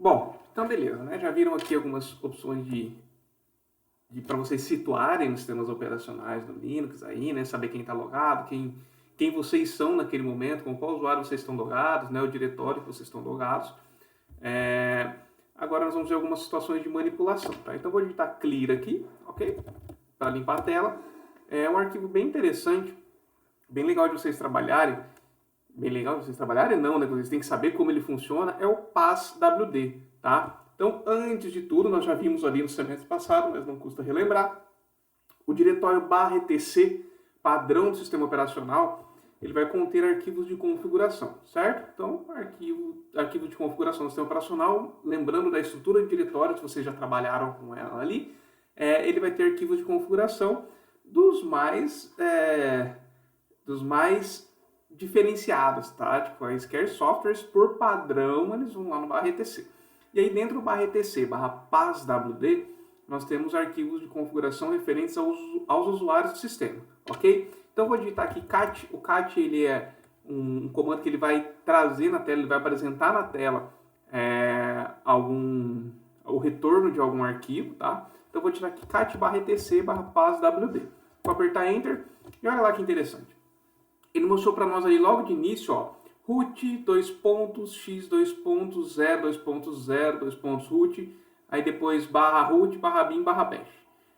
Bom, então beleza, né? Já viram aqui algumas opções para vocês situarem nos sistemas operacionais do Linux aí, né? Saber quem está logado, quem vocês são naquele momento, com qual usuário vocês estão logados, né? O diretório que vocês estão logados. Agora nós vamos ver algumas situações de manipulação, tá? Então vou digitar clear aqui, ok? Para limpar a tela. É um arquivo bem interessante, bem legal de vocês trabalharem. Bem legal de vocês trabalharem não, né? Vocês têm que saber como ele funciona, é o passwd, tá? Então, antes de tudo, nós já vimos ali no semestre passado, mas não custa relembrar, o diretório /etc, padrão do sistema operacional, ele vai conter arquivos de configuração, certo? Então, arquivo de configuração do sistema operacional, lembrando da estrutura de diretório, se vocês já trabalharam com ela ali, ele vai ter arquivos de configuração dos mais diferenciados, tá? Tipo, quaisquer softwares, por padrão, eles vão lá no /etc. E aí dentro do /etc, /passwd, nós temos arquivos de configuração referentes aos usuários do sistema, ok? Então vou digitar aqui cat. O cat ele é um comando que ele vai trazer na tela, ele vai apresentar na tela o retorno de algum arquivo, tá? Então vou tirar aqui cat /etc/passwd. Vou apertar enter e olha lá que interessante. Ele mostrou para nós ali logo de início, ó, root, x, 2.0, root, aí depois /root, /bin, /bash,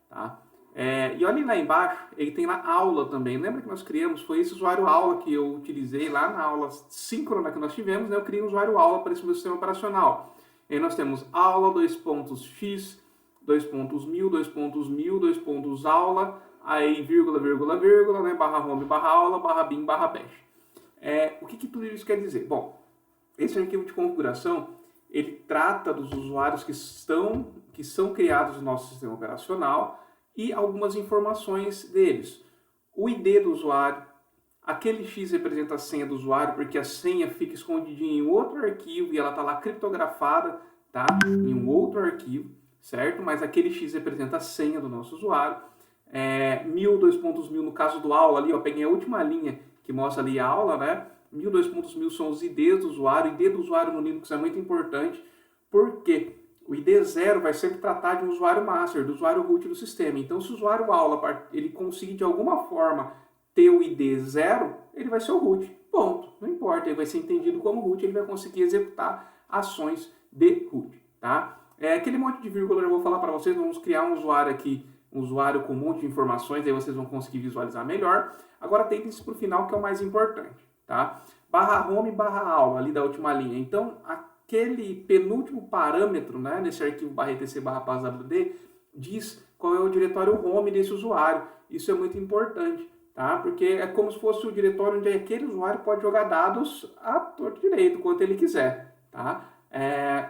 tá? E olha lá embaixo, ele tem lá aula também. Lembra que nós criamos, foi esse usuário aula que eu utilizei lá na aula síncrona que nós tivemos, né? Eu criei um usuário aula para esse meu sistema operacional. E aí nós temos aula, x, 2.1000, aula, aí vírgula, né, /home, /aula, /bin, /bash. O que tudo isso quer dizer? Bom, esse arquivo de configuração, ele trata dos usuários que são criados no nosso sistema operacional e algumas informações deles. O ID do usuário, aquele X representa a senha do usuário, porque a senha fica escondidinha em outro arquivo e ela está lá criptografada, tá? Em um outro arquivo, certo? Mas aquele X representa a senha do nosso usuário. 1000, 2.1000 no caso do aula ali, ó, peguei a última linha que mostra ali a aula, né? 1000, 2.1000 são os IDs do usuário. O ID do usuário no Linux é muito importante, porque o ID 0 vai sempre tratar de um usuário master, do usuário root do sistema. Então, se o usuário aula ele conseguir de alguma forma ter o ID 0, ele vai ser o root. Ponto. Não importa, ele vai ser entendido como root, ele vai conseguir executar ações de root, tá? Aquele monte de vírgula eu vou falar para vocês, vamos criar um usuário aqui, um usuário com um monte de informações, aí vocês vão conseguir visualizar melhor. Agora atentem-se para o final, que é o mais importante, tá? /home, /aula, ali da última linha. Então, aquele penúltimo parâmetro, né, nesse arquivo /etc/passwd, diz qual é o diretório home desse usuário. Isso é muito importante, tá? Porque é como se fosse o diretório onde aquele usuário pode jogar dados à torto direito, quanto ele quiser, tá? É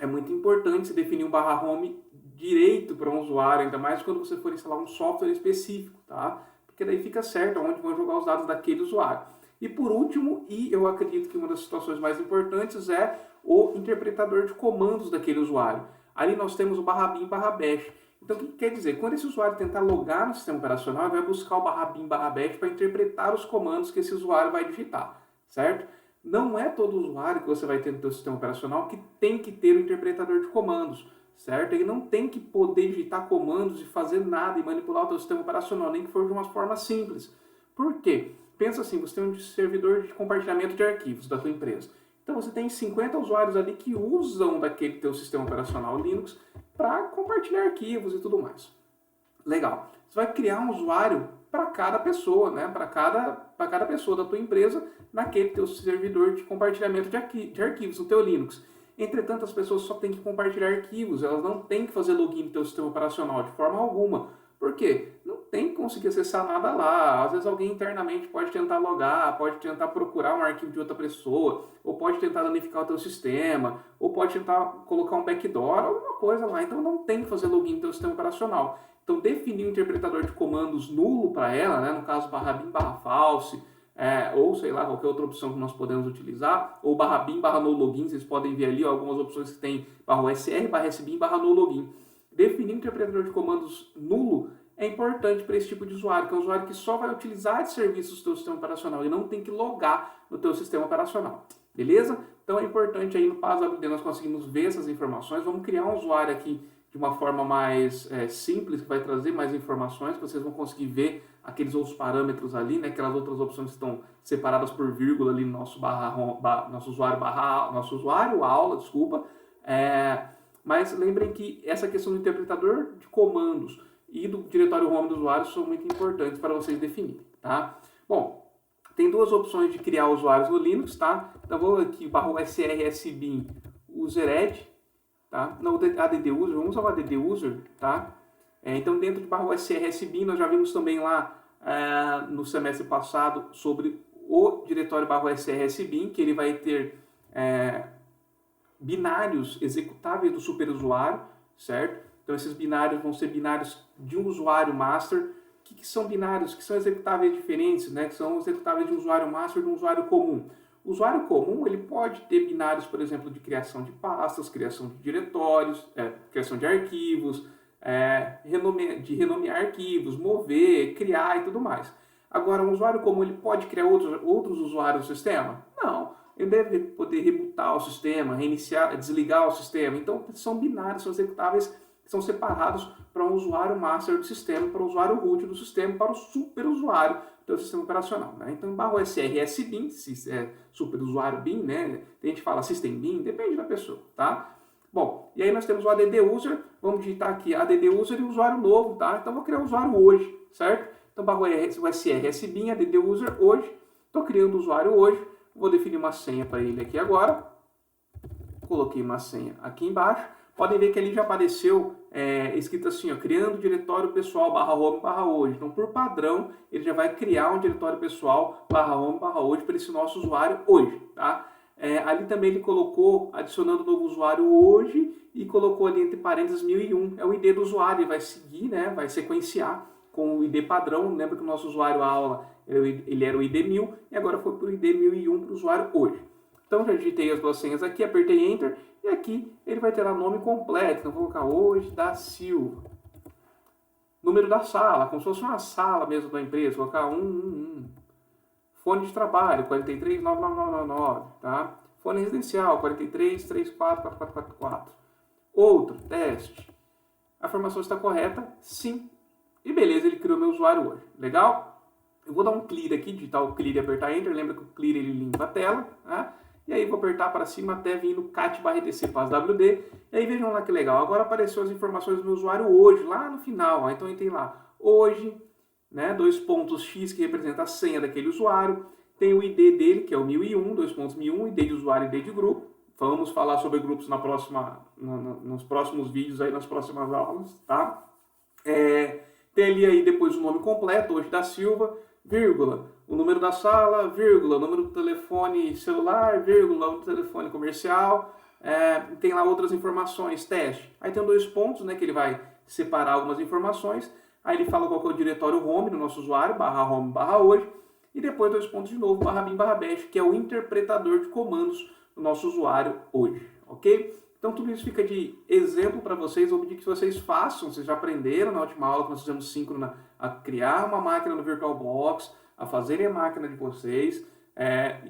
muito importante se definir um /home direito para um usuário, ainda mais quando você for instalar um software específico, tá? Porque daí fica certo onde vão jogar os dados daquele usuário. E por último, e eu acredito que uma das situações mais importantes é o interpretador de comandos daquele usuário. Ali nós temos o /bin, /bash. Então o que quer dizer? Quando esse usuário tentar logar no sistema operacional, ele vai buscar o /bin, /bash para interpretar os comandos que esse usuário vai digitar, certo? Não é todo usuário que você vai ter no seu sistema operacional que tem que ter o interpretador de comandos, certo? Ele não tem que poder digitar comandos e fazer nada e manipular o seu sistema operacional, nem que for de uma forma simples. Por quê? Pensa assim, você tem um servidor de compartilhamento de arquivos da tua empresa. Então você tem 50 usuários ali que usam daquele teu sistema operacional Linux para compartilhar arquivos e tudo mais. Legal. Você vai criar um usuário para cada pessoa, né? Para cada pessoa da tua empresa naquele teu servidor de compartilhamento de arquivos, no teu Linux. Entretanto, as pessoas só têm que compartilhar arquivos, elas não têm que fazer login no teu sistema operacional de forma alguma. Por quê? Não tem que conseguir acessar nada lá. Às vezes alguém internamente pode tentar logar, pode tentar procurar um arquivo de outra pessoa, ou pode tentar danificar o teu sistema, ou pode tentar colocar um backdoor, alguma coisa lá. Então não tem que fazer login no teu sistema operacional. Então definir um interpretador de comandos nulo para ela, né? No caso /bin, /false, ou sei lá, qualquer outra opção que nós podemos utilizar, ou /bin, /no-login, vocês podem ver ali algumas opções que tem /sr, /sbin, /no-login. Definir um interpretador de comandos nulo é importante para esse tipo de usuário, que é um usuário que só vai utilizar de serviços do teu sistema operacional e não tem que logar no teu sistema operacional. Beleza? Então é importante aí no PASWD nós conseguimos ver essas informações. Vamos criar um usuário aqui de uma forma mais simples, que vai trazer mais informações, que vocês vão conseguir ver aqueles outros parâmetros ali, né? Aquelas outras opções que estão separadas por vírgula ali no nosso nosso usuário aula, desculpa. Mas lembrem que essa questão do interpretador de comandos e do diretório home do usuário são muito importantes para vocês definirem, tá? Bom, tem duas opções de criar usuários no Linux, tá? Então vou aqui, /srsbin usered, tá? Não, add user, vamos usar o add user, tá? Então dentro de /srsbin nós já vimos também lá no semestre passado sobre o diretório /srsbin, que ele vai ter binários executáveis do superusuário, certo? Então esses binários vão ser binários de um usuário master. O que são binários? Que são executáveis diferentes, né? Que são executáveis de um usuário master e de um usuário comum. O usuário comum ele pode ter binários, por exemplo, de criação de pastas, criação de diretórios, criação de arquivos, de renomear arquivos, mover, criar e tudo mais. Agora, um usuário comum ele pode criar outros usuários do sistema? Não. Ele deve poder rebootar o sistema, reiniciar, desligar o sistema. Então, são binários, são executáveis que são separados para um usuário master do sistema, para o usuário root do sistema, para o superusuário do sistema operacional, né? Então, /srsbin, se é superusuário bin, né? Tem gente que fala system bin, depende da pessoa, tá? Bom, e aí nós temos o add user, vamos digitar aqui add user e usuário novo, tá? Então, vou criar o usuário hoje, certo? Então, /srsbin, add user hoje, estou criando o usuário hoje, vou definir uma senha para ele aqui agora, coloquei uma senha aqui embaixo, podem ver que ali já apareceu escrito assim, ó, criando diretório pessoal /home/hoje. Então, por padrão, ele já vai criar um diretório pessoal /home/hoje para esse nosso usuário hoje, tá? Ali também ele colocou, adicionando um novo usuário hoje, e colocou ali entre parênteses 1001, é o ID do usuário, ele vai seguir, né, vai sequenciar com o ID padrão. Lembra que o nosso usuário à aula, ele era o ID 1000, e agora foi para o ID 1001 para o usuário hoje. Então, já digitei as duas senhas aqui, apertei Enter, e aqui ele vai ter lá nome completo. Então, vou colocar hoje da Silva. Número da sala, como se fosse uma sala mesmo da empresa, vou colocar 111. Fone de trabalho, 439999, tá? Fone residencial, 43344444. Outro, teste. A informação está correta? Sim. E beleza, ele criou meu usuário hoje. Legal? Eu vou dar um clear aqui, digitar o clear e apertar Enter. Lembra que o clear ele limpa a tela, tá? E aí vou apertar para cima até vir no cat/etc PASWD. E aí vejam lá que legal. Agora apareceu as informações do meu usuário hoje, lá no final. Ó. Então tem lá hoje, né, 2 pontos X que representa a senha daquele usuário. Tem o ID dele, que é o 1001, 2 pontos 1001, ID de usuário e ID de grupo. Vamos falar sobre grupos nos próximos vídeos, aí, nas próximas aulas, tá? Tem ali aí depois o nome completo, hoje da Silva, vírgula, o número da sala, vírgula, o número do telefone celular, vírgula, o número do telefone comercial, tem lá outras informações, teste. Aí tem 2 pontos, né, que ele vai separar algumas informações, aí ele fala qual que é o diretório home do nosso usuário, /home/hoje, e depois 2 pontos de novo, /bin/bash, que é o interpretador de comandos do nosso usuário hoje, ok? Então tudo isso fica de exemplo para vocês, vou pedir que vocês façam, vocês já aprenderam na última aula que nós fizemos síncrona a criar uma máquina no VirtualBox, a fazerem a máquina de vocês,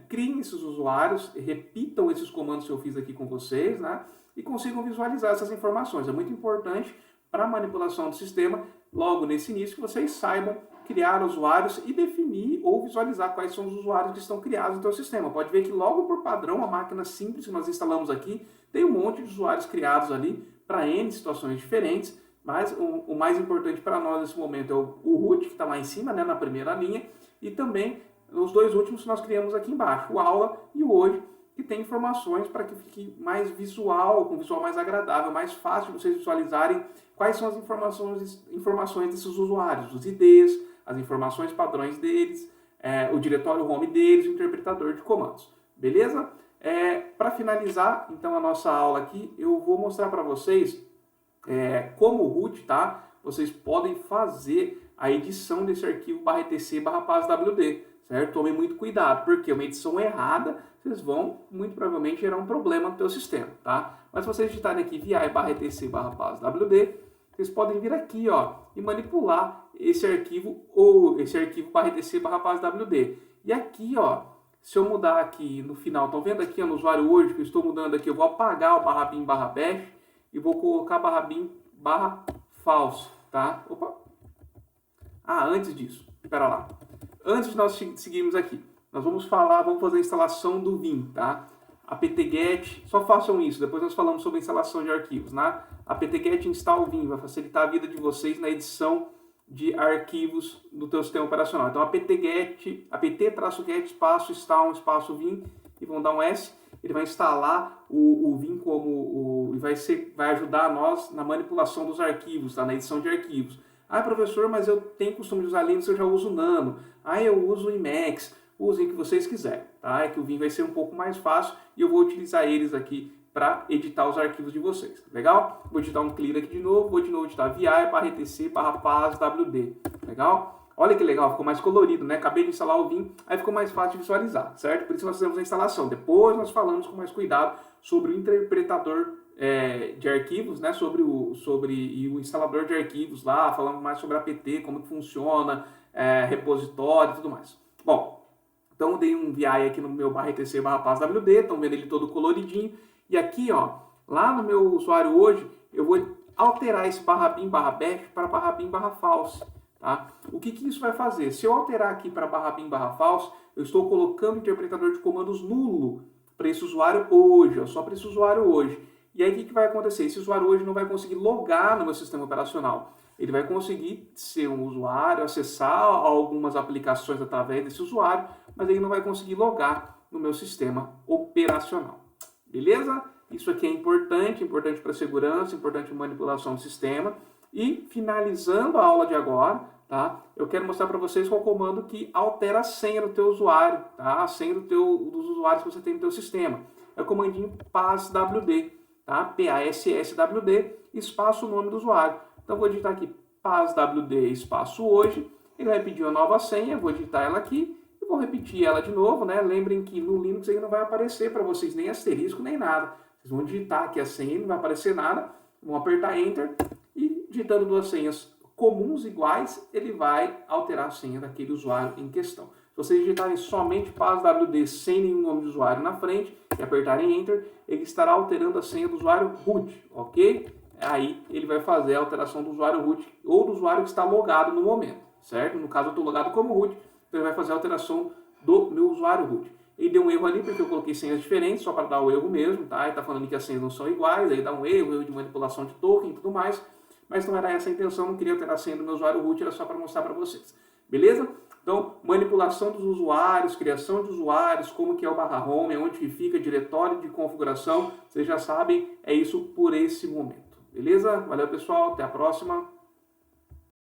criem esses usuários, repitam esses comandos que eu fiz aqui com vocês, né? E consigam visualizar essas informações. É muito importante para a manipulação do sistema, logo nesse início, que vocês saibam criar usuários e definir ou visualizar quais são os usuários que estão criados no seu sistema. Pode ver que logo por padrão, a máquina simples que nós instalamos aqui, tem um monte de usuários criados ali para N situações diferentes, mas o mais importante para nós nesse momento é o root, que está lá em cima, né, na primeira linha, e também os 2 últimos que nós criamos aqui embaixo, o aula e o hoje, que tem informações para que fique mais visual, com um visual mais agradável, mais fácil de vocês visualizarem quais são as informações desses usuários, os IDs, as informações padrões deles, o diretório home deles, o interpretador de comandos. Beleza? Para finalizar, então, a nossa aula aqui, eu vou mostrar para vocês como root, tá? Vocês podem fazer a edição desse arquivo /etc/PASWD, certo? Tomem muito cuidado, porque uma edição errada, vocês vão, muito provavelmente, gerar um problema no teu sistema, tá? Mas se vocês digitarem aqui vi/etc/PASWD, vocês podem vir aqui, ó, e manipular esse arquivo ou esse arquivo /etc/PASWD. E aqui, ó, Se eu mudar aqui no final, estão vendo aqui no usuário hoje que eu estou mudando aqui, eu vou apagar o barra bin barra bash e vou colocar barra bin barra false, tá? Opa! Antes disso, espera lá. Antes de nós seguirmos aqui, nós vamos fazer a instalação do Vim, tá? apt-get, só façam isso, depois nós falamos sobre a instalação de arquivos, né? apt-get install Vim, vai facilitar a vida de vocês na edição de arquivos do teu sistema operacional. Então, apt-get espaço install espaço Vim, e vão dar um S, ele vai instalar o Vim e vai ajudar nós na manipulação dos arquivos, tá? Na edição de arquivos. Professor, mas eu tenho costume de usar Linux, eu já uso Nano. Eu uso Emacs. Usem o que vocês quiserem, tá? É que o Vim vai ser um pouco mais fácil e eu vou utilizar eles aqui para editar os arquivos de vocês, legal? Vou editar um clear aqui de novo, vou de novo editar vi/etc/paz/wd, legal? Olha que legal, ficou mais colorido, né? Acabei de instalar o Vim, aí ficou mais fácil de visualizar, certo? Por isso nós fizemos a instalação. Depois nós falamos com mais cuidado sobre o interpretador de arquivos, né? Sobre o instalador de arquivos lá, falando mais sobre apt, como que funciona, repositório e tudo mais. Bom, então eu dei um VI aqui no meu /etc/paz/wd, estão vendo ele todo coloridinho. E aqui, ó, lá no meu usuário hoje, eu vou alterar esse barra bin barra bash para barra bin barra false. Tá? O que isso vai fazer? Se eu alterar aqui para barra bin barra false, eu estou colocando o interpretador de comandos nulo para esse usuário hoje, ó, só para esse usuário hoje. E aí o que vai acontecer? Esse usuário hoje não vai conseguir logar no meu sistema operacional. Ele vai conseguir ser um usuário, acessar algumas aplicações através desse usuário, mas ele não vai conseguir logar no meu sistema operacional. Beleza? Isso aqui é importante para a segurança, importante para a manipulação do sistema. E finalizando a aula de agora, tá? Eu quero mostrar para vocês qual comando que altera a senha do teu usuário, tá? A senha dos usuários que você tem no teu sistema. É o comandinho passwd, tá? passwd, espaço o nome do usuário. Então vou digitar aqui passwd espaço hoje, ele vai pedir uma nova senha, vou digitar ela aqui e vou repetir ela de novo, né? Lembrem que no Linux aí não vai aparecer para vocês nem asterisco nem nada. Vocês vão digitar aqui a senha, não vai aparecer nada, vão apertar Enter e digitando duas senhas comuns iguais, ele vai alterar a senha daquele usuário em questão. Se vocês digitarem somente passwd sem nenhum nome de usuário na frente e apertarem Enter, ele estará alterando a senha do usuário root, ok? Aí ele vai fazer a alteração do usuário root ou do usuário que está logado no momento, certo? No caso eu estou logado como root, então ele vai fazer a alteração do meu usuário root. Ele deu um erro ali porque eu coloquei senhas diferentes, só para dar o erro mesmo, tá? Ele está falando que as senhas não são iguais, aí dá um erro de manipulação de token e tudo mais, mas não era essa a intenção, não queria alterar a senha do meu usuário root, era só para mostrar para vocês, beleza? Então, manipulação dos usuários, criação de usuários, como que é o /home, onde que fica, diretório de configuração, vocês já sabem, é isso por esse momento. Beleza? Valeu, pessoal. Até a próxima.